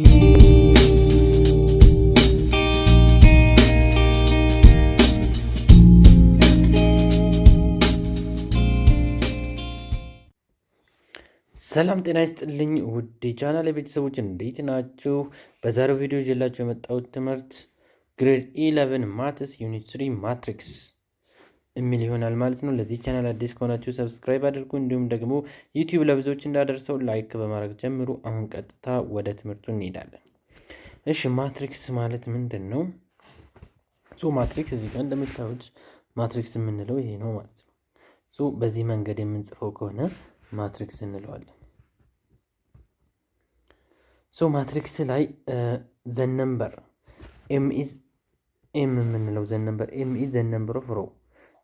ሰላም ጤና ይስጥልኝ ውድ የቻናል ቤተሰቦች እንዴት ናችሁ? በዛሬው ቪዲዮ ይዤላችሁ የመጣሁት ትምህርት ግሬድ 11 ማትስ ዩኒት 3 ማትሪክስ የሚል ይሆናል ማለት ነው። ለዚህ ቻናል አዲስ ከሆናችሁ ሰብስክራይብ አድርጉ፣ እንዲሁም ደግሞ ዩቲዩብ ለብዙዎች እንዳደርሰው ላይክ በማድረግ ጀምሩ። አሁን ቀጥታ ወደ ትምህርቱ እንሄዳለን። እሺ ማትሪክስ ማለት ምንድን ነው? ማትሪክስ እዚህ ጋር እንደምታዩት ማትሪክስ የምንለው ይሄ ነው ማለት ነው። በዚህ መንገድ የምንጽፈው ከሆነ ማትሪክስ እንለዋለን። ማትሪክስ ላይ ዘ ነምበር ኤም ኢዝ ኤም የምንለው ዘ ነምበር ኤም ኢዝ ዘ ነምበር ኦፍ ሮው።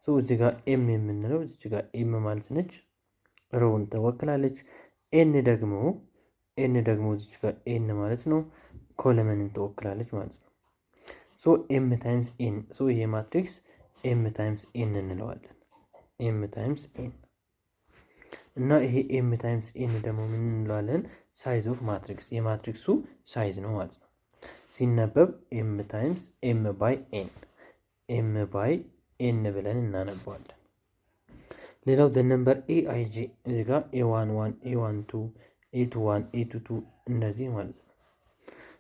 እዚህ ጋር ኤም የምንለው እዚህ ጋር ኤም ማለት ነች፣ ሮውን ተወክላለች። ኤን ደግሞ እዚህ ጋር ኤን ማለት ነው፣ ኮለመንን ተወክላለች ማለት ነው። ኤም ታይምስ ኤን። ይሄ ማትሪክስ ኤም ታይምስ ኤን እንለዋለን። ኤም ታይምስ ኤን እና ይሄ ኤም ታይምስ ኤን ደግሞ ምን እንለዋለን? ሳይዝ ኦፍ ማትሪክስ፣ የማትሪክሱ ሳይዝ ነው ማለት ነው። ሲነበብ ኤም ታይምስ ኤም ባይ ኤን፣ ኤም ባይ ኤን ብለን እናነበዋለን። ሌላው ዘ ነምበር ኤ አይ ጄ እዚህ ጋር ኤ1 1 ኤ1 2 ኤ2 1 ኤ2 2 እነዚህ ማለት ነው።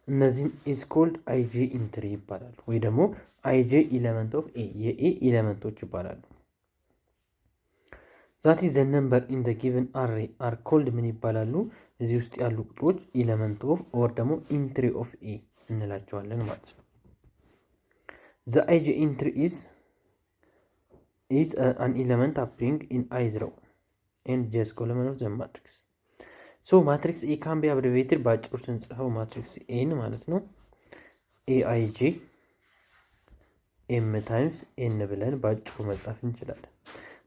እነዚህም ኢዝ ኮልድ አይ ጄ ኢንትሪ ይባላሉ፣ ወይ ደግሞ አይ ጄ ኢለመንት ኦፍ ኤ፣ የኤ ኢለመንቶች ይባላሉ። ዛት ኢዝ ዘ ነምበር ኢን ዘ ጊቨን አሬ አር ኮልድ ምን ይባላሉ? እዚህ ውስጥ ያሉ ቁጥሮች ኢለመንት ኦፍ ኦር ደግሞ ኢንትሪ ኦፍ ኤ እንላቸዋለን ማለት ነው። ዘ አይ ጄ ኢንትሪ ኢዝ አን ኢለመንት አፒሪንግ ኢን አይዝ ሮው ኤንድ ጀስ ኮለመን ኦፍ ዘ ማትሪክስ። ማትሪክስ ኤ ካን ቢ አብሪቬትድ በአጭሩ ስንጽፈው ማትሪክስ ኤን ማለት ነው ኤ አይ ጄ ኤም ታይምስ ኤን ብለን በአጭሩ መጻፍ እንችላለን።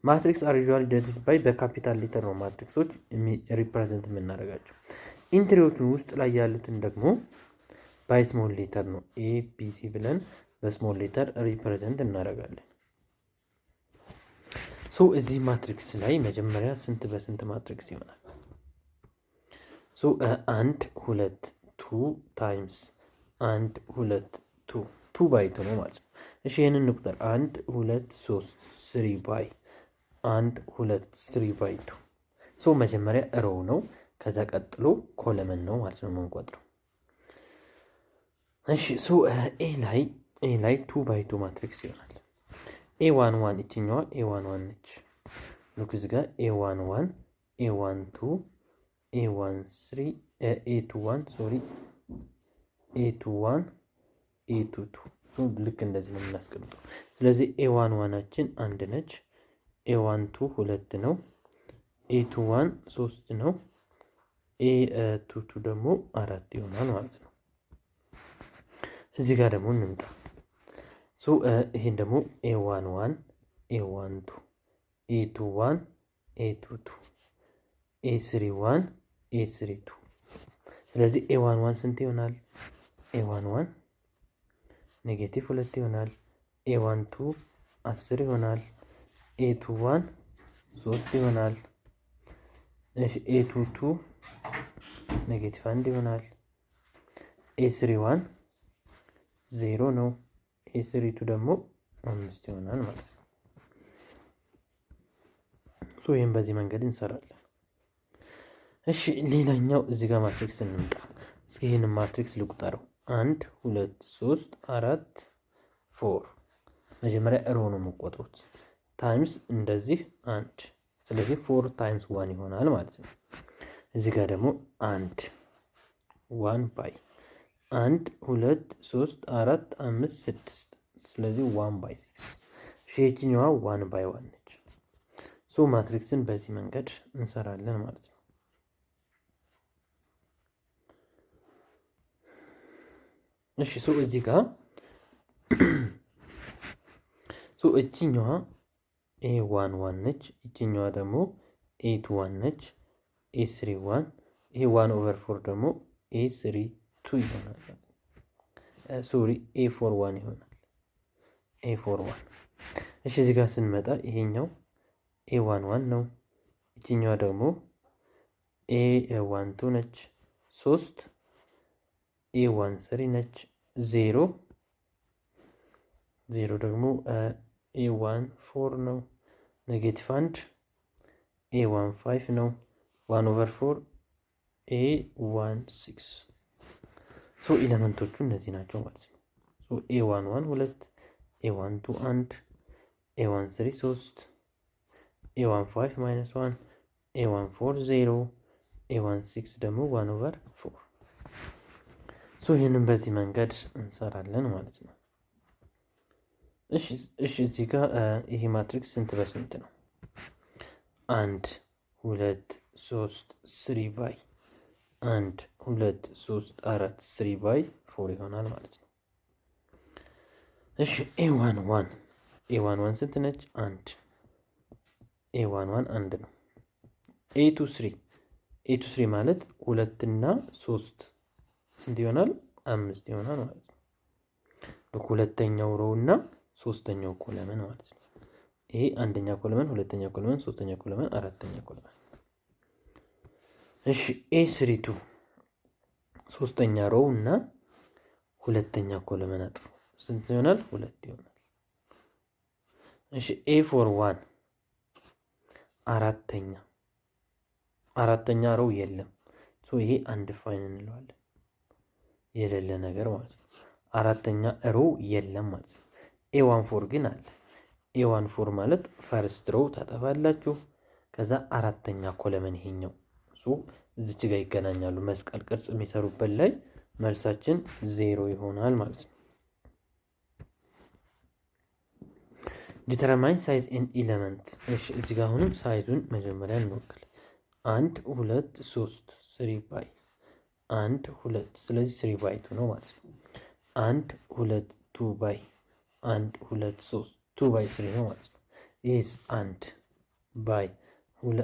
ማትሪክስ አር ዩዥዋሊ አይደንቲፋይ በካፒታል ሌተር ነው ማትሪክሶች ሪፕሬዘንት የምናደርጋቸው። ኢንትሪዎቹን ውስጥ ላይ ያሉትን ደግሞ ባይ ስሞል ሌተር ነው ኤ ቢ ሲ ብለን በስሞል ሌተር ሪፕሬዘንት እናደርጋለን። እዚህ ማትሪክስ ላይ መጀመሪያ ስንት በስንት ማትሪክስ ይሆናል? አንድ ሁለት ቱ ታይምስ አንድ ሁለት ቱ ባይ ቱ ነው ማለት ነው። እሺ ይህንን እንቁጠር። አንድ ሁለት ሶስት ስሪ ባይ አንድ ሁለት ስሪ ባይ ቱ። መጀመሪያ ሮው ነው፣ ከዛ ቀጥሎ ኮለመን ነው ማለት ነው የምንቆጥረው። እሺ ኤ ላይ ቱ ባይ ቱ ማትሪክስ ይሆናል። ኤ ዋን ዋን ይችኛዋ ኤ ዋን ዋን ነች። ሉክ እዚህ ጋር ኤ ዋን ዋን ኤ ዋን ቱ ኤ ዋን ስሪ ኤ ቱ ዋን ሶሪ ኤ ቱ ዋን ኤ ቱ ቱ። ልክ እንደዚህ ነው የምናስቀምጠው። ስለዚህ ኤ ዋን ዋናችን አንድ ነች፣ ኤ ዋን ቱ ሁለት ነው፣ ኤ ቱ ዋን ሶስት ነው፣ ኤ ቱ ቱ ደግሞ አራት ይሆናል ማለት ነው። እዚህ ጋር ደግሞ እንምጣ። ይሄን ደግሞ ኤ ዋን ዋን ኤ ዋን ቱ ኤ ቱ ዋን ኤ ቱ ቱ ኤ ስሪ ዋን ኤ ስሪ ቱ። ስለዚህ ኤ ዋን ዋን ስንት ይሆናል? ኤ ዋን ዋን ኔጌቲቭ ሁለት ይሆናል። ኤ ዋን ቱ 10 ይሆናል። ኤ ቱ ዋን 3 ይሆናል። ኤ ቱ ቱ ኔጌቲቭ 1 ይሆናል። ኤ ስሪ ዋን 0 ነው። ኤ ስሪ ቱ ደግሞ 5 ይሆናል ማለት ነው። ይህም በዚህ መንገድ እንሰራለን። እሺ ሌላኛው እዚህ ጋር ማትሪክስ እንምጣ። እስኪ ይህንን ማትሪክስ ልቁጠረው። 1 2 3 4 4። መጀመሪያ ሮ ነው የምቆጥሩት ታይምስ እንደዚህ 1። ስለዚህ 4 ታይምስ 1 ይሆናል ማለት ነው። እዚህ ጋር ደግሞ 1 1 ባይ 1 2 3 4 5 6 ስለዚህ 1 ባይ 6። ይህችኛዋ 1 ባይ 1 ነች። ማትሪክስን በዚህ መንገድ እንሰራለን ማለት ነው። እሺ እዚህ ጋር እችኛዋ ኤ ዋን ዋን ነች፣ እችኛዋ ደግሞ ኤ ቱ ዋን ነች፣ ኤ ስሪ ዋን። ይሄ 1 ኦቨር 4 ደግሞ ኤ ስሪ ቱ ይሆናል። ሶሪ ኤ ፎር ዋን ይሆናል። ኤ ፎር ዋን። እሺ እዚህ ጋር ስንመጣ ይሄኛው ኤ ዋን ዋን ነው፣ እችኛዋ ደግሞ ኤ ዋን ቱ ነች። 3 ኤ1 3 ነች። 0 ደግሞ ኤ1 4 ነው። ኔጌቲቭ 1 ኤ1 5 ነው። 1/4 ኤ1 6 ሶ ኤሌመንቶቹ እነዚህ ናቸው ማለት ነው። ሶ ኤ1 1 2 ኤ1 2 1 ኤ1 3 3 ኤ1 5 -1 ኤ1 4 0 ኤ1 6 ደግሞ 1/4 ሶ ይህንን በዚህ መንገድ እንሰራለን ማለት ነው። እሺ እዚህ ጋር ይሄ ማትሪክስ ስንት በስንት ነው? 1 2 3 3 ባይ 1 2 3 4 3 ባይ 4 ይሆናል ማለት ነው። እሺ ኤ1 1 ስንት ነች? 1 ኤ1 1 ነው። ኤ2 3 ማለት 2 እና 3 ስንት ይሆናል? 5 ይሆናል ማለት ነው። በሁለተኛው ሮው እና ሶስተኛው ኮለመን ማለት ነው። ይሄ አንደኛ ኮለመን፣ ሁለተኛ ኮለመን፣ ሶስተኛ ኮለመን፣ አራተኛ ኮለመን። እሺ ኤ32 ሶስተኛ ሮው እና ሁለተኛ ኮለመን አጥፉ ስንት ይሆናል? 2 ይሆናል። እሺ ኤ41 አራተኛ ሮው የለም። ሶ ይሄ አንድ ፋይን እንለዋለን። የሌለ ነገር ማለት ነው። አራተኛ ሮው የለም ማለት ነው። ኤ14 ግን አለ። ኤ14 ማለት ፈርስት ሮው ታጠፋላችሁ። ከዛ አራተኛ ኮለመን ይሄኛው ሶ እዚች ጋር ይገናኛሉ። መስቀል ቅርጽ የሚሰሩበት ላይ መልሳችን 0 ይሆናል ማለት ነው። ዲተርማይን ሳይዝ ኤንድ ኤሌመንት። እሺ እዚህ ጋር አሁንም ሳይዙን መጀመሪያ እንወክል። 1 2 3 3 ባይ 1 2 ስለዚህ 3 ባይ 2 ነው ማለት ነው። 1 2 2 ባይ 1 2 3 2 ባይ 3 ነው ማለት ነው። ይህስ 1 ባይ 1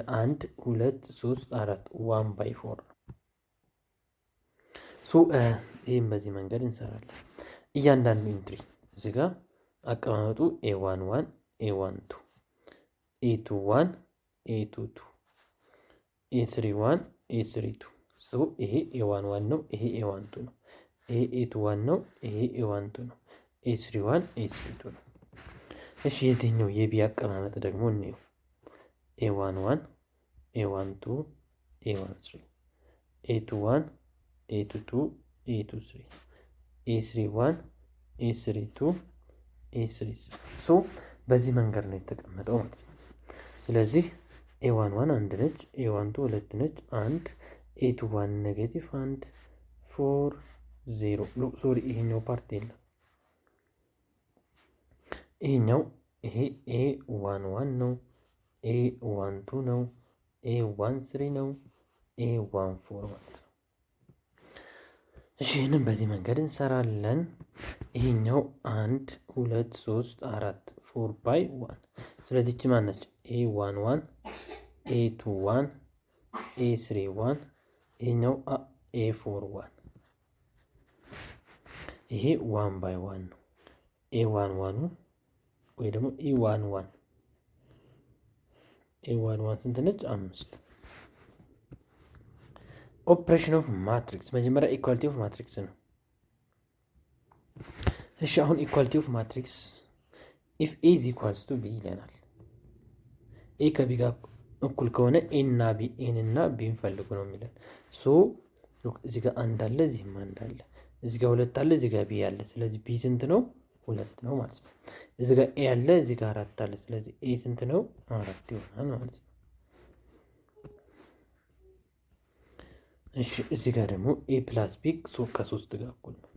2 3 4 1 ባይ 4 ነው። ሶ ይህም በዚህ መንገድ እንሰራለን። እያንዳንዱ ኢንትሪ እዚህ ጋር አቀማመጡ ኤ11 ኤ12 ኤ21 ኤ22 ኤ31 ኤ32 ሶ ይሄ ኤ11 ነው። ይሄ ኤ12 ነው። ይሄ ኤ21 ነው። ይሄ ኤ12 ነው። ኤ31 ኤ32 ነው። እሺ የዚህኛው የቢ አቀማመጥ ደግሞ እንየው። ኤ11 ኤ12 ኤ13 ኤ21 ኤ22 ኤ23 ኤ31 ኤ32 ኤ33 ሶ በዚህ መንገድ ነው የተቀመጠው ማለት ነው። ስለዚህ ኤ11 1 ነች፣ ኤ12 2 ነች፣ 1 ኤ21 ኔጌቲቭ 1 4 0 ሶሪ ይሄኛው ፓርት የለም። ይሄኛው ይሄ ኤ11 ነው፣ ኤ12 ነው፣ ኤ13 ነው፣ ኤ14 ማለት ነው። እሺ ይህንን በዚህ መንገድ እንሰራለን። ይሄኛው 1 2 3 4 4 ባይ 1 ስለዚህ እቺ ማነች? ኤ11 ኤ21 ኤ31 ይሄኛው ኤ41 ይሄ 1 ባይ 1 ነው። ኤ11 ወይ ደግሞ ኤ11 ስንት ነች? 5 ኦፕሬሽን ኦፍ ማትሪክስ መጀመሪያ ኢኳሊቲ ኦፍ ማትሪክስ ነው። እሺ አሁን ኢኳሊቲ ኦፍ ማትሪክስ ኢፍ ኤ ኢዝ ኢኳልስ ቱ ቢ ይለናል። ኤ ከቢ ጋር እኩል ከሆነ ኤ እና ቢ ኤን እና ቢን ፈልጉ ነው የሚለን። ሶ እዚህ ጋር አንድ አለ፣ እዚህም አንድ አለ፣ እዚህ ጋር 2 አለ፣ እዚህ ጋር ቢ አለ። ስለዚህ ቢ ስንት ነው? 2 ነው ማለት ነው። እዚህ ጋር ኤ አለ፣ እዚህ ጋር 4 አለ። ስለዚህ ኤ ስንት ነው? 4 ይሆናል ማለት ነው። እሺ እዚህ ጋር ደግሞ ኤ ፕላስ ቢ ከ3 ጋር እኩል ነው።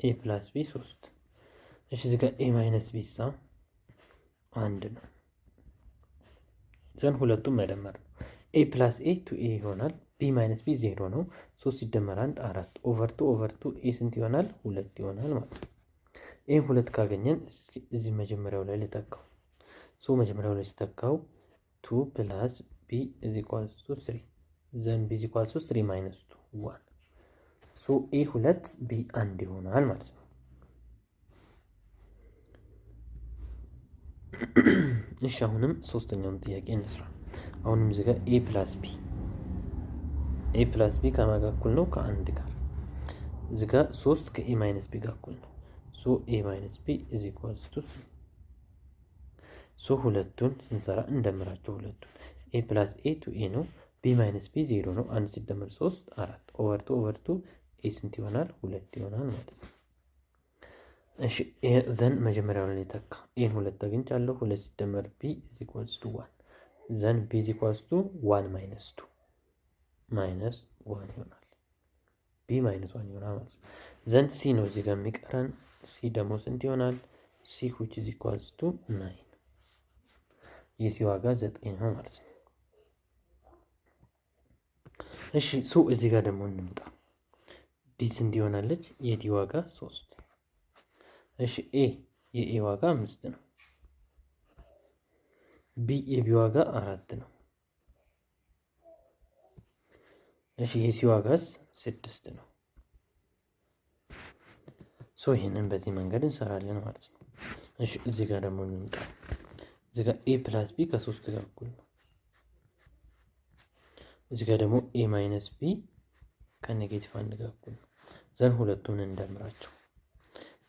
ኤ ፕላስ ቢ 3። እሺ እዚህ ጋር ኤ ማይነስ ቢ ሳ 1 ነው። ዘን ሁለቱም መደመር ነው። ኤ ፕላስ ኤ ቱ ኤ ይሆናል። ቢ ማይነስ ቢ 0 ነው። 3 ሲደመር 1 4 ኦቨር 2 ኤ ስንት ይሆናል? 2 ይሆናል ማለት ነው። ኤን 2 ካገኘን እዚህ መጀመሪያው ላይ ልተካው። ሶ መጀመሪያው ላይ ሲተካው 2 ፕላስ ቢ ኢዝ ኢኳልስ ቱ 3 ዘን ቢ ኢዝ ኢኳልስ ቱ 3 ማይነስ 2 1 ሶ ኤ 2 ቢ 1 ይሆናል ማለት ነው። እሺ አሁንም ሶስተኛውን ጥያቄ እንስራ። አሁንም እዚህ ጋር ኤ ፕላስ ቢ ከማን ጋር እኩል ነው? ከ1 ጋር። እዚህ ጋር 3 ከኤ ማይነስ ቢ ጋር እኩል ነው። ሶ ኤ ማይነስ ቢ ኢዝ ኢኳልስ ቱ 3። ሶ ሁለቱን ስንሰራ እንደምራቸው ሁለቱን ኤ ፕላስ ኤ 2ኤ ነው። ቢ ማይነስ ቢ 0 ነው። 1 ሲደመር 3 4 ኦቨር 2 ኤ ስንት ይሆናል? 2 ይሆናል ማለት ነው። እሺ ዘን መጀመሪያው ላይ ተካ ኤን 2 አግኝቻለሁ። 2 ሲደመር ቢ ኢዝ ኢኳልስ ቱ 1 ዘን ቢ ኢዝ ኢኳልስ ቱ 1 ማይነስ 2 ማይነስ 1 ይሆናል። ቢ ማይነስ 1 ይሆናል ማለት ነው። ዘን ሲ ነው እዚህ ጋር የሚቀረን። ሲ ደግሞ ስንት ይሆናል? ሲ which is equals to 9 የሲ ዋጋ 9 ነው ማለት ነው። እሺ ሶ እዚህ ጋር ደግሞ እንምጣ። ዲ ስንት ይሆናለች? የዲ ዋጋ 3። እሺ ኤ የኤ ዋጋ 5 ነው። ቢ የቢ ዋጋ 4 ነው። እሺ የሲ ዋጋስ 6 ነው። ሶ ይሄንን በዚህ መንገድ እንሰራለን ማለት ነው። እሺ እዚህ ጋር ደግሞ እንምጣ። እዚህ ጋር ኤ ፕላስ ቢ ከ3 ጋር እኩል ነው። እዚህ ጋር ደግሞ ኤ ማይነስ ቢ ከኔጌቲቭ 1 ጋር እኩል ነው። ዘን ሁለቱን እንደምራቸው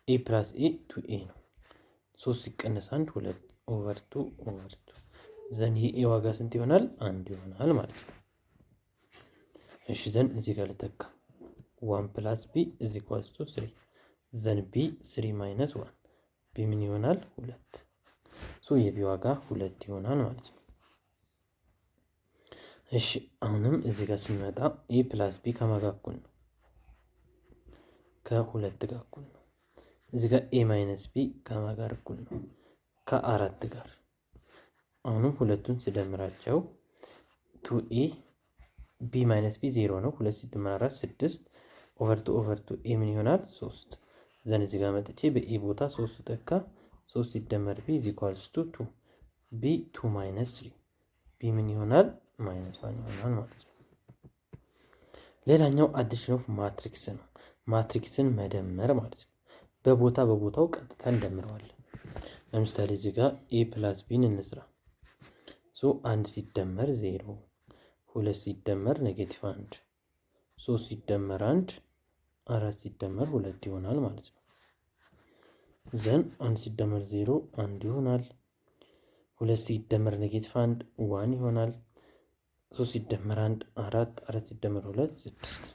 ኤ ፕላስ ኤ 2ኤ ነው። 3 ሲቀነስ 1 2 ኦቨር 2 ዘን ይሄ ኤ ዋጋ ስንት ይሆናል? 1 ይሆናል ማለት ነው። እሺ ዘን እዚህ ጋር ልተካ 1 ፕላስ ቢ ኢዝ ኢኳልስ ቱ 3 ዘን ቢ 3 ማይነስ 1 ቢ ምን ይሆናል? 2 ሶ የቢ ዋጋ 2 ይሆናል ማለት ነው። እሺ አሁንም እዚህ ጋር ስንመጣ ኤ ፕላስ ቢ ከማን ጋር እኩል ነው? ከ2 ጋር እኩል ነው። እዚህ ጋር ኤ ማይነስ ቢ ከማን ጋር እኩል ነው? ከ4 ጋር። አሁንም ሁለቱን ስደምራቸው 2ኤ ቢ ማይነስ ቢ 0 ነው። 2 ሲደመር 4 6 ኦቨር 2 ኤ ምን ይሆናል? 3 ዘን እዚህ ጋር መጥቼ በኤ ቦታ 3 ተካ 3 ሲደመር ቢ ኢዝ ኢኳልስ ቱ 2 ቢ 2 ማይነስ 3 ቢ ምን ይሆናል? ማይነስ 1 ይሆናል ማለት ነው። ሌላኛው አዲሽን ኦፍ ማትሪክስ ነው። ማትሪክስን መደመር ማለት ነው። በቦታው ቀጥታ እንደምረዋለን። ለምሳሌ እዚህ ጋር ኤ ፕላስ ቢን እንስራ። ሶ 1 ሲደመር 0 2 ሲደመር ኔጌቲቭ 1 3 ሲደመር 1 4 ሲደመር 2 ይሆናል ማለት ነው። ዘን 1 ሲደመር 0 1 ይሆናል። 2 ሲደመር ኔጌቲቭ 1 1 ይሆናል። 3 ሲደመር 1 4 4 ሲደመር 2 6።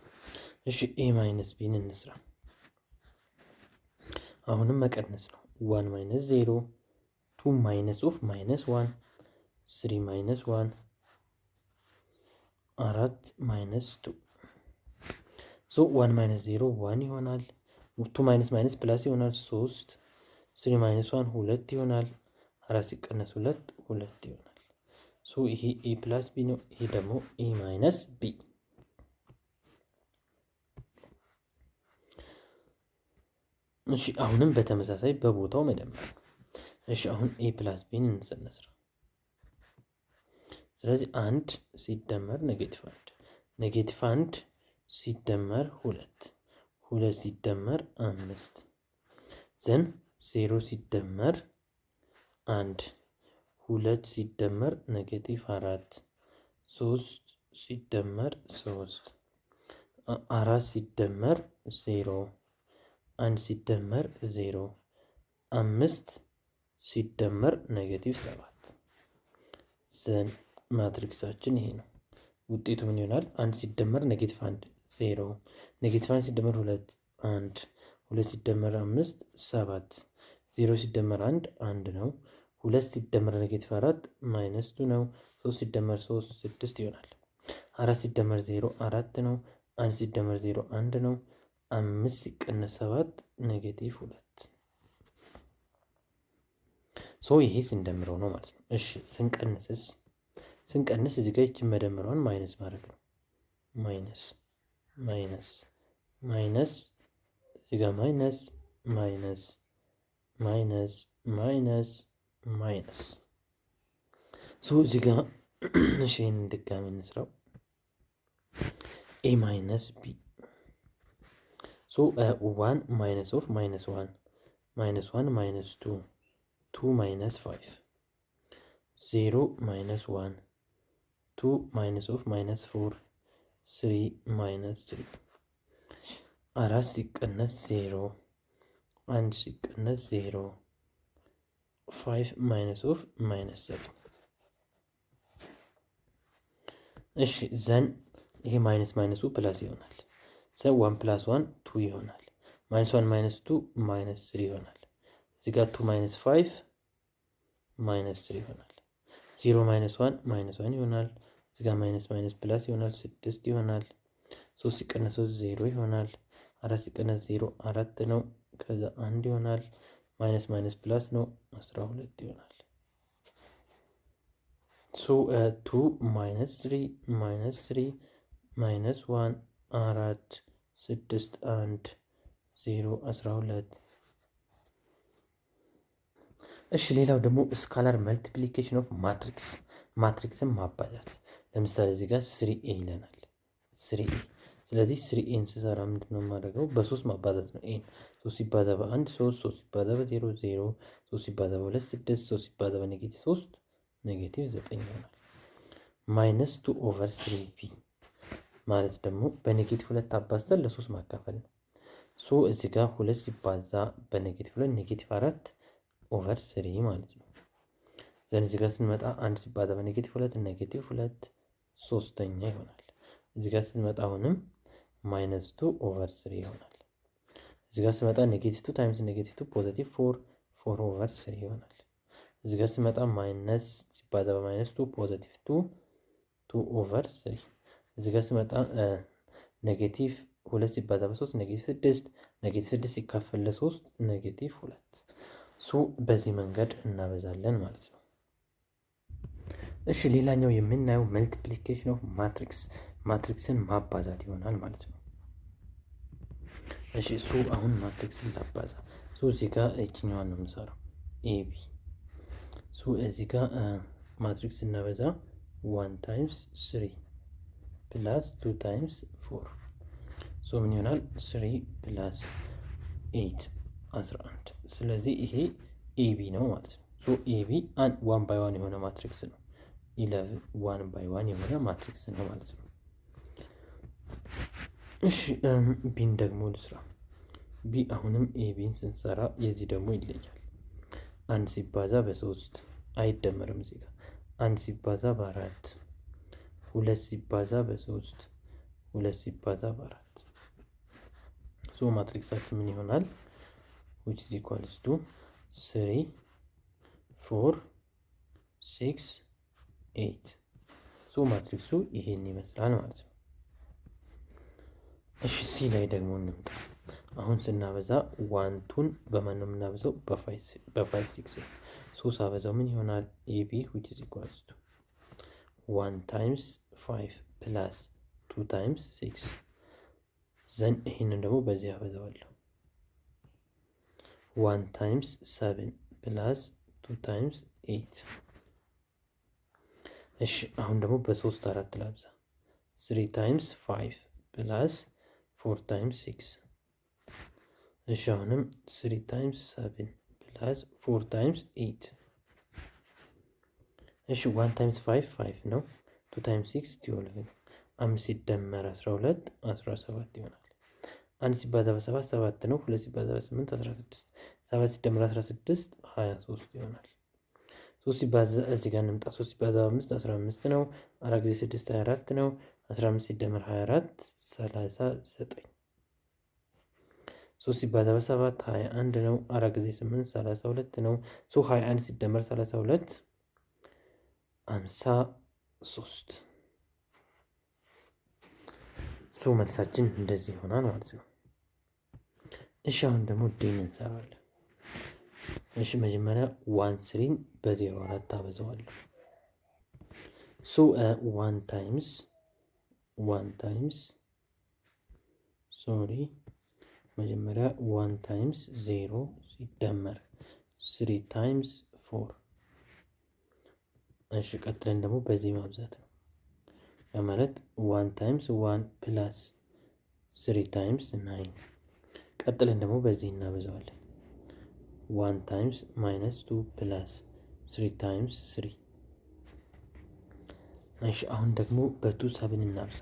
እሺ ኤ ማይነስ ቢን እንስራ። አሁንም መቀነስ ነው። 1 ማይነስ 0 2 ማይነስ ኦፍ ማይነስ 1 3 ማይነስ 1 4 ማይነስ 2 ሶ 1 ማይነስ 0 1 ይሆናል። 2 ማይነስ ማይነስ ፕላስ ይሆናል 3 3 ማይነስ 1 2 ይሆናል። 4 ሲቀነስ 2 2 ይሆናል። ሶ ይሄ ኤ ፕላስ ቢ ነው። ይሄ ደግሞ ኤ ማይነስ ቢ። እሺ አሁንም በተመሳሳይ በቦታው መደመር። እሺ አሁን ኤ ፕላስ ቢን እንስራ። ስለዚህ 1 ሲደመር ኔጌቲቭ 1 ኔጌቲቭ 1 ሲደመር 2 2 ሲደመር 5 ዘን 0 ሲደመር 1 2 ሲደመር ኔጌቲቭ 4 3 ሲደመር 3 4 ሲደመር 0 1 ሲደመር 0 5 ሲደመር ኔጌቲቭ 7 ዘን ማትሪክሳችን ይሄ ነው። ውጤቱ ምን ይሆናል? 1 ሲደመር ኔጌቲቭ 1 0 ኔጌቲቭ 1 ሲደመር 2 1 2 ሲደመር 5 7 0 ሲደመር 1 1 ነው። 2 ሲደመር ኔጌቲቭ 4 ማይነስ 2 ነው። 3 ሲደመር 3 6 ይሆናል። 4 ሲደመር 0 4 ነው። 1 ሲደመር 0 1 ነው። 5 ሲቀነስ 7 ኔጌቲቭ 2 ሶ ይሄ ስንደምረው ነው ማለት ነው። እሺ ስንቀንስ እዚህ ጋር ይችን መደመሯን ማይነስ ማድረግ ነው። ማይነስ ማይነስ ማይነስ እዚህ ጋር ማይነስ ማይነስ ማይነስ ማይነስ ማይነስ ሶ እዚህ ጋር እሺ ይሄንን ድጋሚ እንስራው። ኤ ማይነስ ቢ ሶ 1 ማይነስ ኦፍ ማይነስ 1 ማይነስ 1 ማይነስ 2 2 ማይነስ 5 0 ማይነስ 1 2 ማይነስ ኦፍ ማይነስ 4 3 ማይነስ 3 4 ሲቀነስ 0 1 ሲቀነስ 0 5 ማይነስ ኦፍ ማይነስ 7። እሺ ዘን ይሄ ማይነስ ማይነሱ ፕላስ ይሆናል። ዘን 1 + 1 2 ይሆናል። -1 - 2 -3 ይሆናል። እዚህ ጋር 2 - 5 -3 ይሆናል። 0 - 1 -1 ይሆናል። እዚህ ጋር ማይነስ ማይነስ ፕላስ ይሆናል 6 ይሆናል። 3 ሲቀነስ 3 0 ይሆናል። 4 ሲቀነስ 0 4 ነው። ከዛ 1 ይሆናል። ማይነስ ማይነስ ፕላስ ነው 12 ይሆናል። ሶ 2 - 3 -3 -1 4 6 1 0 12። እሺ ሌላው ደግሞ ስካላር መልቲፕሊኬሽን ኦፍ ማትሪክስን ማባዛት። ለምሳሌ እዚህ ጋር 3a ይለናል 3a። ስለዚህ 3ኤን ስሰራ ምንድነው የማደርገው? በ3 ማባዛት ነው። ኤን 3 ሲባዛ በ1 3 3 ሲባዛ በ0 0 3 ሲባዛ በ2 6 3 ሲባዛ በኔጌቲቭ 3 ኔጌቲቭ 9 ይሆናል። -2/3b ማለት ደግሞ በኔጌቲቭ 2 አባዝተን ለ3 ማካፈል ነው። ሶ እዚህ ጋር 2 ሲባዛ በኔጌቲቭ 2 ኔጌቲቭ 4/3 ማለት ነው። ዘን እዚህ ጋር ስንመጣ 1 ሲባዛ በኔጌቲቭ 2 ኔጌቲቭ 2 ሶስተኛ ይሆናል። እዚህ ጋር ስንመጣ አሁንም -2/3 ይሆናል። እዚህ ጋር ስመጣ ኔጌቲቭ 2 ታይምስ ኔጌቲቭ 2 ፖዚቲቭ 4/3 ይሆናል። እዚህ ጋር ስመጣ ማይነስ ሲባዛ በ-2 ፖዚቲቭ 2/3። እዚህ ጋር ስመጣ ኔጌቲቭ 2 ሲባዛ በ3 ኔጌቲቭ 6 ኔጌቲቭ 6 ሲካፈል ለ3 ኔጌቲቭ 2። ሶ በዚህ መንገድ እናበዛለን ማለት ነው። እሺ ሌላኛው የምናየው መልቲፕሊኬሽን ኦፍ ማትሪክስን ማባዛት ይሆናል ማለት ነው። እሺ ሶ አሁን ማትሪክስን ላባዛ። ሶ እዚህ ጋር እቺኛዋን ነው የምሰራው ኤቢ። ሶ እዚህ ጋር ማትሪክስ እናበዛ 1 ታይምስ 3 ፕላስ 2 ታይምስ 4። ሶ ምን ይሆናል? 3 ፕላስ 8 11። ስለዚህ ይሄ ኤቢ ነው ማለት ነው። ሶ ኤቢ 1 ባይ 1 የሆነ ማትሪክስ ነው። 11 1 ባይ 1 የሆነ ማትሪክስ ነው ማለት ነው። እሺ ቢን ደግሞ ልስራ። ቢ አሁንም ኤቢን ስንሰራ የዚህ ደግሞ ይለያል። 1 ሲባዛ በ3 አይደመርም እዚህ ጋር 1 ሲባዛ በ4 2 ሲባዛ በ3 2 ሲባዛ በ4። ሶ ማትሪክሳችን ምን ይሆናል? which is equals to 3 4 6 8። ሶ ማትሪክሱ ይሄን ይመስላል ማለት ነው። እሺ ሲ ላይ ደግሞ እንምጣ። አሁን ስናበዛ 1ቱን በማን ነው የምናበዛው? በ5 6 ነው። ሶ ሳበዛው ምን ይሆናል? ኤቢ which is equals to 1 ታይምስ 5 ፕላስ 2 ታይምስ 6 ዘን ይሄንን ደግሞ በዚህ አበዛዋለሁ 1 ታይምስ 7 ፕላስ 2 ታይምስ 8። እሺ አሁን ደግሞ በ3 4 ላብዛ 3 ታይምስ 5 ፕላስ 4 ታይምስ 6። እሺ አሁንም 3 ታይምስ 7 ፕላስ 4 ታይምስ 8። እሺ 1 ታይምስ 5 5 ነው። 2 ታይምስ 6 12 ነው። 5 ሲደመር 12 17 ይሆናል። 1 ሲባዛ በ7 7 ነው። 2 ሲባዛ በ8 16 7 ሲደመር 16 23 ይሆናል። 3 ሲባዛ እዚህ ጋር እንምጣ። 3 ሲባዛ በ5 15 ነው። 4 ጊዜ 6 24 ነው። 15 ሲደመር 24 39። 3 ሲባዛ በ7 21 ነው። 4 ጊዜ 8 32 ነው። 21 ሲደመር 32 53። ሶ መልሳችን እንደዚህ ይሆናል ማለት ነው። እሺ አሁን ደግሞ ዲን እንሰራለን። እሺ መጀመሪያ 1 3ን በ04 አበዛዋለሁ። ሶ 1 ታይምስ መጀመሪያ 1 ታይምስ 0 ሲደመር 3 ታይምስ 4። እሺ ቀጥለን ደግሞ በዚህ ማብዛት ነው። ማለት 1 ታይምስ 1 ፕላስ 3 ታይምስ 9። ቀጥለን ደግሞ በዚህ እናበዛዋለን 1 ታይምስ ማይነስ 2 ፕላስ 3 ታይምስ 3። እሺ አሁን ደግሞ በ2 7 እናብዛ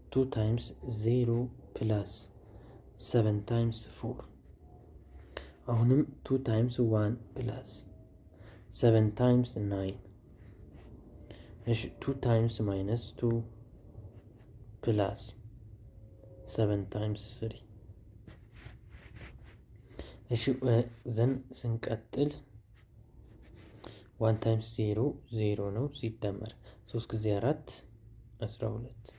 2 ታይምስ 0 ፕላስ 7 ታይምስ 4 አሁንም 2 ታይምስ 1 ፕላስ 7 ታይምስ 9 እሺ 2 ታይምስ ማይነስ 2 ፕላስ 7 ታይምስ 3 እሺ ዘን ስንቀጥል 1 ታይምስ 0 0 ነው ሲደመር 3 ጊዜ 4 12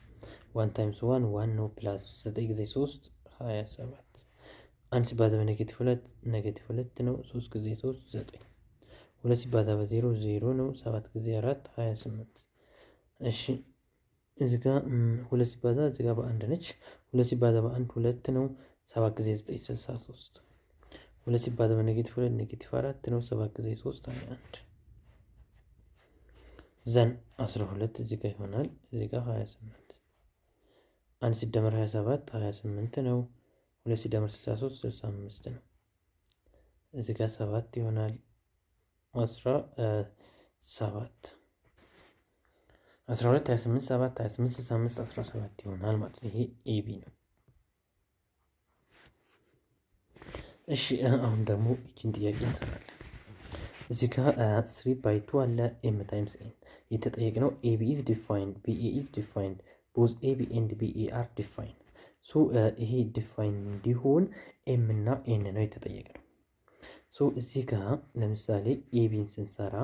1 ታይምስ 1 1 ነው ፕላስ 9 ጊዜ 3 27 አንድ ሲባዛ በኔጌቲቭ 2 ኔጌቲቭ 2 ነው 3 ጊዜ 3 9 2 ሲባዛ በ0 0 ነው 7 ጊዜ 4 28 እሺ እዚህ ጋር 2 ሲባዛ እዚህ ጋር በአንድ ነች 2 ሲባዛ በአንድ 2 ነው 7 ጊዜ 9 63 2 ሲባዛ በኔጌቲቭ 2 ኔጌቲቭ 4 ነው 7 ጊዜ 3 21 ዘን 12 እዚህ ጋር ይሆናል እዚህ ጋር 28 1 ሲደመር 27 28 ነው 2 ሲደመር 63 65 ነው እዚህ ጋር 7 ይሆናል 17 12 28 7 28 65 17 ይሆናል ማለት ነው። ይሄ ኤቢ ነው። እሺ አሁን ደግሞ እቺን ጥያቄ እንሰራለን። እዚህ ጋር 3 ባይ 2 አለ ኤም ታይምስ ኤን የተጠየቅነው ኤቢ ኢዝ ዲፋይንድ ቢኤ ኢዝ ዲፋይንድ ቦዝ ኤቢ ኤንድ ቢኤ አር ዲፋይንድ ሶ ይሄ ዲፋይን እንዲሆን ኤም እና ኤን ነው የተጠየቅነው። ሶ እዚህ ጋር ለምሳሌ ኤቢን ስንሰራ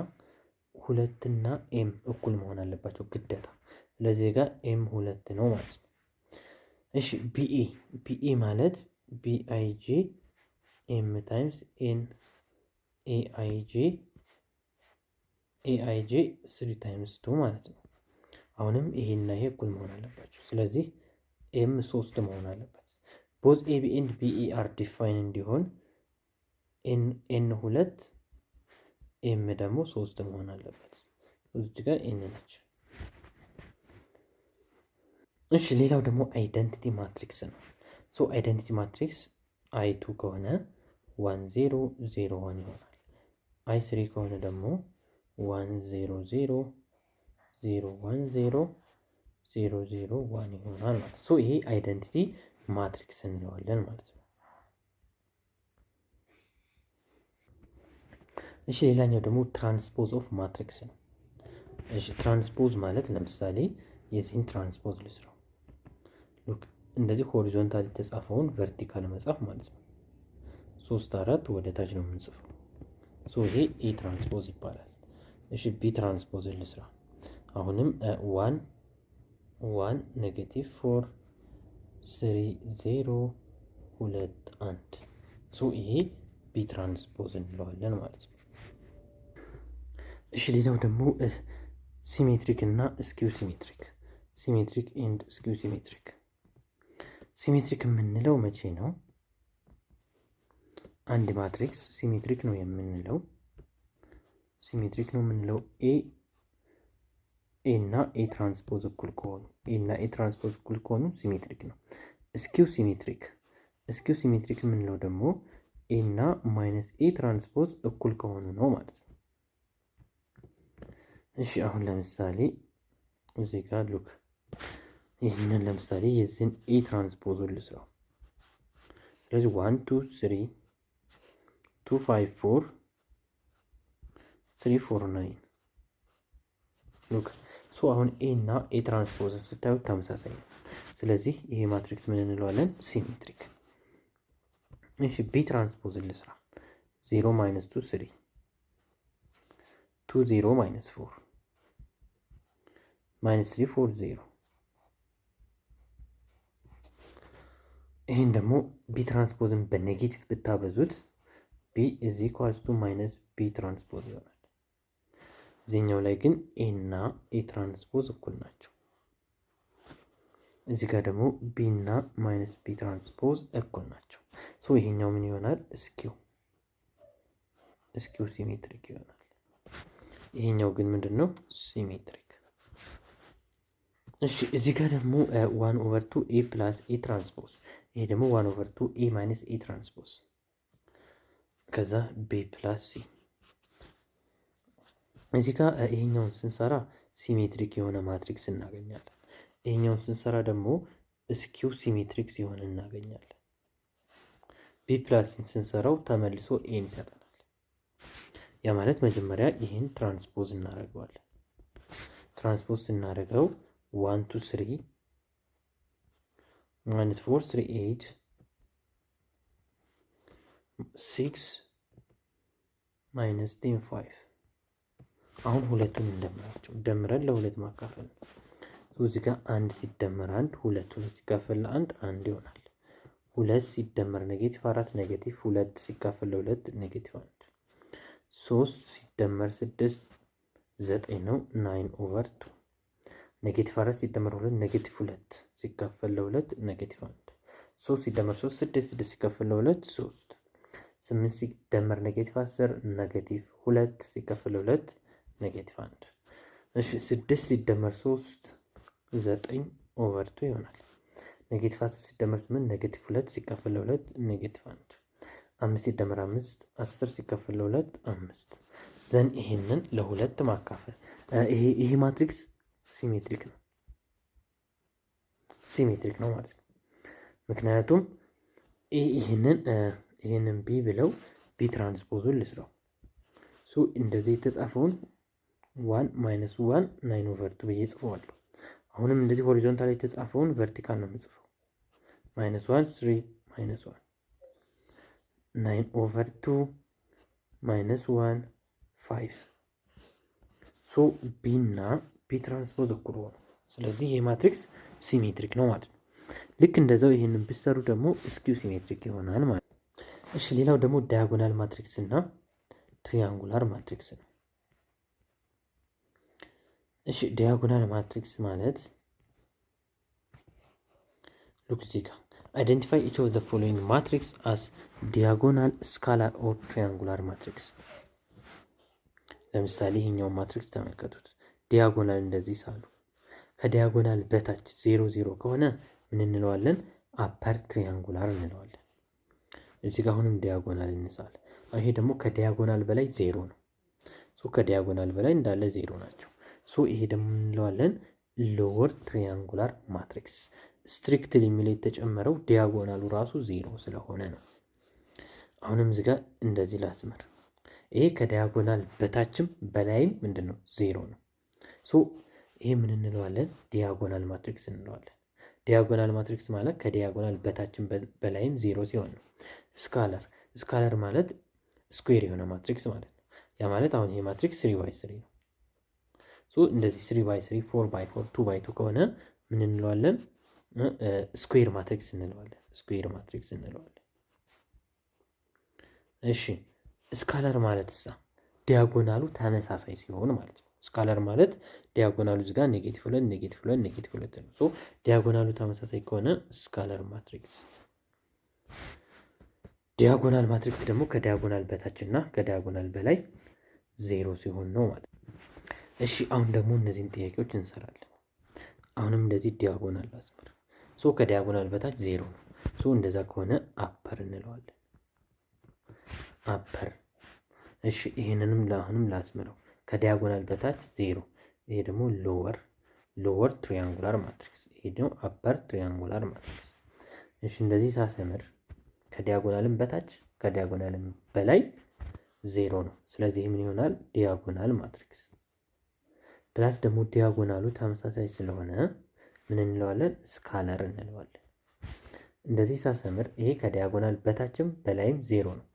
2 እና ኤም እኩል መሆን አለባቸው ግዴታ። ስለዚህ ጋር ኤም 2 ነው ማለት ነው። እሺ ቢኤ ማለት ቢአይጂ ኤም ታይምስ ኤን ኤአይጂ 3 ታይምስ 2 ማለት ነው። አሁንም ይሄና ይሄ እኩል መሆን አለባቸው። ስለዚህ ኤም 3 መሆን አለበት። ቦዝ ኤቢ ኤንድ ቢኤ አር ዲፋይን እንዲሆን ኤን 2 ኤም ደግሞ 3 መሆን አለበት። እዚህ ጋር ኤን ነች። እሺ ሌላው ደግሞ አይደንቲቲ ማትሪክስ ነው። ሶ አይደንቲቲ ማትሪክስ አይ2 ከሆነ 1 0 0 1 ይሆናል። አይ3 ከሆነ ደግሞ 1 0 0 0 1 0 0 0 1 ይሆናል ማለት ነው። ሶ ይሄ አይደንቲቲ ማትሪክስ እንለዋለን ማለት ነው። እሺ ሌላኛው ደግሞ ትራንስፖዝ ኦፍ ማትሪክስ ነው። እሺ ትራንስፖዝ ማለት ለምሳሌ የዚህን ትራንስፖዝ ልስራው። ሉክ እንደዚህ ሆሪዞንታል የተጻፈውን ቨርቲካል መጻፍ ማለት ነው። 3 4 ወደ ታች ነው የምንጽፈው። ሶ ይሄ ኤ ትራንስፖዝ ይባላል። እሺ ቢ ትራንስፖዝ ልስራ። አሁንም 1 1 ኔጌቲቭ 4 3 0 2 1 ሶ ይሄ ቢ ትራንስፖዝ እንለዋለን ማለት ነው። እሺ ሌላው ደግሞ ሲሜትሪክ እና ስኪው ሲሜትሪክ ኤንድ ስኪው ሲሜትሪክ የምንለው መቼ ነው? አንድ ማትሪክስ ሲሜትሪክ ነው የምንለው ኤ እና ኤ ትራንስፖዝ እኩል ከሆኑ ሲሜትሪክ ነው። ስኪው ሲሜትሪክ የምንለው ደግሞ ኤ እና ማይነስ ኤ ትራንስፖዝ እኩል ከሆኑ ነው ማለት ነው። እሺ አሁን ለምሳሌ እዚህ ጋር ሉክ ይህንን ለምሳሌ የዚህን ኤ ትራንስፖዙን ልስራው። ስለዚህ 1 2 3 2 5 4 3 4 9 ሉክ ሶ አሁን ኤ እና ኤ ትራንስፖዝን ስታዩት ተመሳሳይ ነው። ስለዚህ ይሄ ማትሪክስ ምን እንለዋለን? ሲሜትሪክ። እሺ ቢ ትራንስፖዝን ልስራ። 0 ማይነስ 2 3 2 0 ማይነስ 4 ማይነስ 3 4 0 ይህን ደግሞ ቢ ትራንስፖዝን በኔጌቲቭ ብታበዙት ቢ ኢዝ ኢኳልስ ቱ ማይነስ ቢ ትራንስፖዝ ይሆናል። እዚህኛው ላይ ግን ኤ እና ኤ ትራንስፖዝ እኩል ናቸው። እዚህ ጋር ደግሞ ቢ እና ማይነስ ቢ ትራንስፖዝ እኩል ናቸው። ሶ ይሄኛው ምን ይሆናል? ስኪው ሲሜትሪክ ይሆናል። ይሄኛው ግን ምንድን ነው? ሲሜትሪክ። እሺ እዚህ ጋር ደግሞ 1 ኦቨር 2 ኤ ፕላስ ኤ ትራንስፖዝ፣ ይሄ ደግሞ 1 ኦቨር 2 ኤ ማይነስ ኤ ትራንስፖዝ ከዛ ቤ ፕላስ ሲ። እዚህ ጋር ይሄኛውን ስንሰራ ሲሜትሪክ የሆነ ማትሪክስ እናገኛለን። ይሄኛውን ስንሰራ ደግሞ ስኪው ሲሜትሪክ ሲሆን እናገኛለን። ቢ ፕላስን ስንሰራው ተመልሶ ኤን ይሰጠናል። ያ ማለት መጀመሪያ ይህን ትራንስፖዝ እናደርገዋለን። ትራንስፖዝ ስናደርገው 1 2 3 minus 4 3 8 6 minus 10 5 አሁን ሁለቱን እንደምራቸው ደምረን ለሁለት ማካፈል ነው። እዚህ ጋር አንድ ሲደመር አንድ ሁለት ሲካፈል ለአንድ አንድ ይሆናል። ሁለት ሲደመር ኔጌቲቭ 4 ኔጌቲቭ ሁለት ሲካፈል ለሁለት ኔጌቲቭ 1 3 ሲደመር 6 9 ነው 9/2 ኔጌቲቭ 4 ሲደመር 2 ኔጌቲቭ 2 ሲካፈል ለሁለት ኔጌቲቭ 1 3 ሲደመር 3 6 6 ሲካፈል ለሁለት 3 8 ሲደመር ኔጌቲቭ 10 ኔጌቲቭ 2 ሲካፈል ለሁለት ኔጌቲቭ 1 እሺ 6 ሲደመር 3 9/2 ይሆናል። ኔጌቲቭ 10 ሲደመር 8 ኔጌቲቭ 2 ሲካፈል ለሁለት ኔጌቲቭ 1 5 ሲደመር 5 10 ሲካፈል ለሁለት 5 ዘን ይሄንን ለሁለት ማካፈል ይሄ ማትሪክስ ሲሜትሪክ ነው ማለት ነው። ምክንያቱም ይሄንን ቢ ብለው ቢ ትራንስፖዙን ልስራው እንደዚህ የተጻፈውን 1 minus 1 9/2 ብዬ ጽፈዋለሁ። አሁንም እንደዚህ ሆሪዞንታል የተጻፈውን ቨርቲካል ነው የምጽፈው -1 3 -1 9/2 -1 5 ሶ ቢ እና ቢ ትራንስፖዝ እኩል ሆኑ። ስለዚህ ይሄ ማትሪክስ ሲሜትሪክ ነው ማለት ነው። ልክ እንደዛው ይሄንን ብትሰሩ ደግሞ ስኪው ሲሜትሪክ ይሆናል ማለት ነው። እሺ ሌላው ደግሞ ዳያጎናል ማትሪክስ እና ትሪያንጉላር ማትሪክስ ነው። እሺ ዲያጎናል ማትሪክስ ማለት ሉክ እዚህ ጋር አይደንቲፋይ ኢች ኦፍ ዘ ፎሎዊንግ ማትሪክስ አስ ዲያጎናል ስካላር ኦር ትሪያንጉላር ማትሪክስ። ለምሳሌ ይሄኛውን ማትሪክስ ተመልከቱት። ዲያጎናል እንደዚህ ሳሉ ከዲያጎናል በታች 0 0 ከሆነ ምን እንለዋለን? አፐር ትሪያንጉላር እንለዋለን። እዚህ ጋር አሁንም ዲያጎናል እንሳል። ይሄ ደግሞ ከዲያጎናል በላይ 0 ነው። ከዲያጎናል በላይ እንዳለ 0 ናቸው። ይሄ ደግሞ እንለዋለን ሎወር ትሪያንጉላር ማትሪክስ። ስትሪክትሊ የሚል የተጨመረው ዲያጎናሉ ራሱ 0 ስለሆነ ነው። አሁንም እዚህ ጋር እንደዚህ ላስመር። ይሄ ከዲያጎናል በታችም በላይም ምንድነው 0 ነው። ይሄ ምን እንለዋለን? ዲያጎናል ማትሪክስ እንለዋለን። ዲያጎናል ማትሪክስ ማለት ከዲያጎናል በታችም በላይም 0 ሲሆን ነው። ስካላር ማለት ስኩዌር የሆነ ማትሪክስ ማለት ነው። ያ ማለት አሁን ይሄ ማትሪክስ 3/3 ነው። እንደዚህ 3/3 4/4 2/2 ከሆነ ምን እንለዋለን? ስኩዌር ማትሪክስ እንለዋለን። እሺ ስካላር ማለት ዲያጎናሉ ተመሳሳይ ሲሆን ማለት ነው። ስካላር ማለት ዲያጎናሉ እዚህ ጋር -2 -2 -2 ነው። ዲያጎናሉ ተመሳሳይ ከሆነ ስካላር ማትሪክስ። ዲያጎናል ማትሪክስ ደግሞ ከዲያጎናል በታች እና ከዲያጎናል በላይ 0 ሲሆን ነው ማለት ነው። እሺ አሁን ደግሞ እነዚህን ጥያቄዎች እንሰራለን። አሁንም እንደዚህ ዲያጎናል ላስመር። ከዲያጎናል በታች 0 ነው። እንደዛ ከሆነ አፐር እንለዋለን። አፐር። እሺ ይሄንንም አሁንም ላስመረው። ከዲያጎናል በታች 0፣ ይሄ ደግሞ ሎወር ትሪያንጉላር ማትሪክስ፣ ይሄ ደግሞ አፐር ትሪያንጉላር ማትሪክስ። እሺ እንደዚህ ሳሰምር ከዲያጎናልም በታች ከዲያጎናልም በላይ 0 ነው። ስለዚህ ምን ይሆናል? ዲያጎናል ማትሪክስ። ፕላስ ደግሞ ዲያጎናሉ ተመሳሳይ ስለሆነ ምን እንለዋለን? ስካለር እንለዋለን። እንደዚህ ሳሰምር ይሄ ከዲያጎናል በታችም በላይም 0 ነው።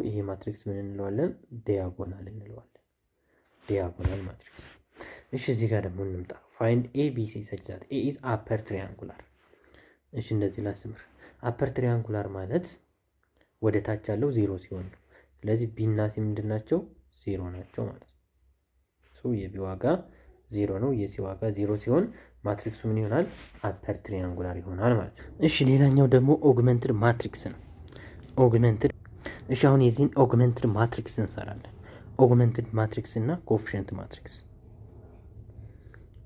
ይሄ ማትሪክስ ምን እንለዋለን? ዲያጎናል እንለዋለን። ዲያጎናል ማትሪክስ። እሺ እዚህ ጋር ደግሞ እንምጣ። ፋይንድ ኤ ቢ ሲ ሰች ዛት ኤ ኢዝ አፐር ትሪያንጉላር። እሺ እንደዚህ ላስምር። አፐር ትሪያንጉላር ማለት ወደ ታች ያለው 0 ሲሆን ነው። ስለዚህ ቢ እና ሲ ምንድን ናቸው? 0 ናቸው ማለት ነው። የቢ ዋጋ 0 ነው። የሲ ዋጋ 0 ሲሆን ማትሪክሱ ምን ይሆናል? አፐር ትሪያንጉላር ይሆናል ማለት ነው። እሺ ሌላኛው ደግሞ ኦግመንትድ ማትሪክስ ነው። እሺ አሁን የዚህን ኦግመንትድ ማትሪክስ እንሰራለን። ኦግመንትድ ማትሪክስ እና ኮኤፊሽንት ማትሪክስ።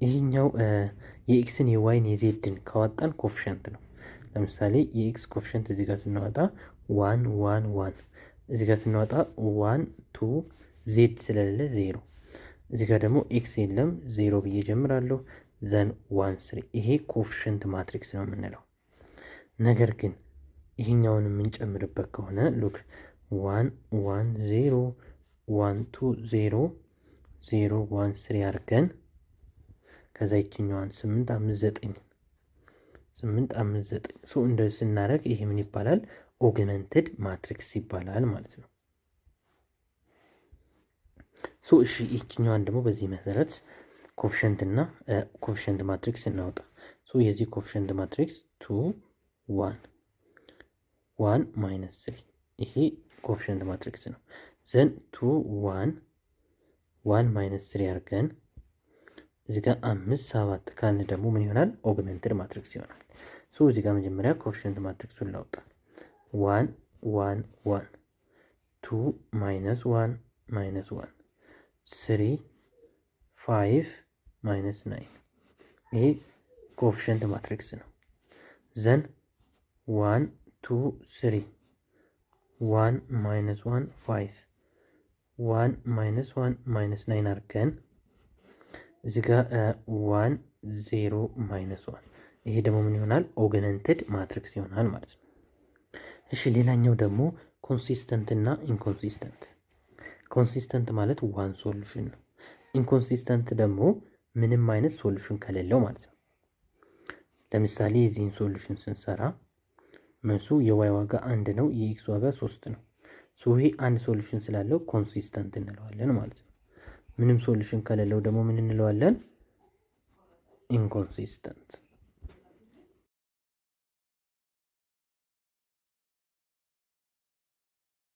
ይሄኛው የኤክስን የዋይን የዜድን ካወጣን ኮኤፊሽንት ነው። ለምሳሌ የኤክስ ኮኤፊሽንት እዚህ ጋር ስናወጣ 1 1 1፣ እዚህ ጋር ስናወጣ 1 2፣ ዜድ ስለሌለ 0። እዚህ ጋር ደግሞ ኤክስ የለም 0 ብዬ ጀምራለሁ። ዘን 1 3። ይሄ ኮኤፊሽንት ማትሪክስ ነው የምንለው። ነገር ግን ይህኛውን የምንጨምርበት ከሆነ ሉክ 1 1 0 1 2 0 0 1 3 አድርገን ከዛ ይችኛዋን 8 5 9 8 5 9 ሶ እንደዚህ ስናደርግ ይሄ ምን ይባላል? ኦግመንትድ ማትሪክስ ይባላል ማለት ነው። ሶ እሺ ይችኛዋን ደግሞ በዚህ መሰረት ኮፊሸንት እና ኮፊሸንት ማትሪክስ እናውጣ። ሶ የዚህ ኮፊሸንት ማትሪክስ 2 1 1 ማይነስ 3 ይሄ ኮፊሸንት ማትሪክስ ነው። ዘን 2 1 1 ማይነስ 3 አድርገን እዚህ ጋር 5 7 ካልን ደግሞ ምን ይሆናል? ኦግመንትድ ማትሪክስ ይሆናል። ሶ እዚህ ጋር መጀመሪያ ኮፊሸንት ማትሪክሱን ላውጣ። 1 1 1 2 ማይነስ 1 ማይነስ 1 3 5 ማይነስ 9 ይሄ ኮፊሸንት ማትሪክስ ነው። ዘን 1 2 3 1 ማይነስ 1 5 1 ማይነስ 1 ማይነስ 9 አድርገን እዚህ ጋር 1 0 ማይነስ 1 ይሄ ደግሞ ምን ይሆናል? ኦግመንትድ ማትሪክስ ይሆናል ማለት ነው። እሺ ሌላኛው ደግሞ ኮንሲስተንት እና ኢንኮንሲስተንት። ኮንሲስተንት ማለት ዋን ሶሉሽን ነው። ኢንኮንሲስተንት ደግሞ ምንም አይነት ሶሉሽን ከሌለው ማለት ነው። ለምሳሌ የዚህን ሶሉሽን ስንሰራ መልሱ የዋይ ዋጋ 1 ነው፣ የኤክስ ዋጋ 3 ነው። ሶ ይሄ አንድ ሶሉሽን ስላለው ኮንሲስተንት እንለዋለን ማለት ነው። ምንም ሶሉሽን ከሌለው ደግሞ ምን እንለዋለን? ኢንኮንሲስተንት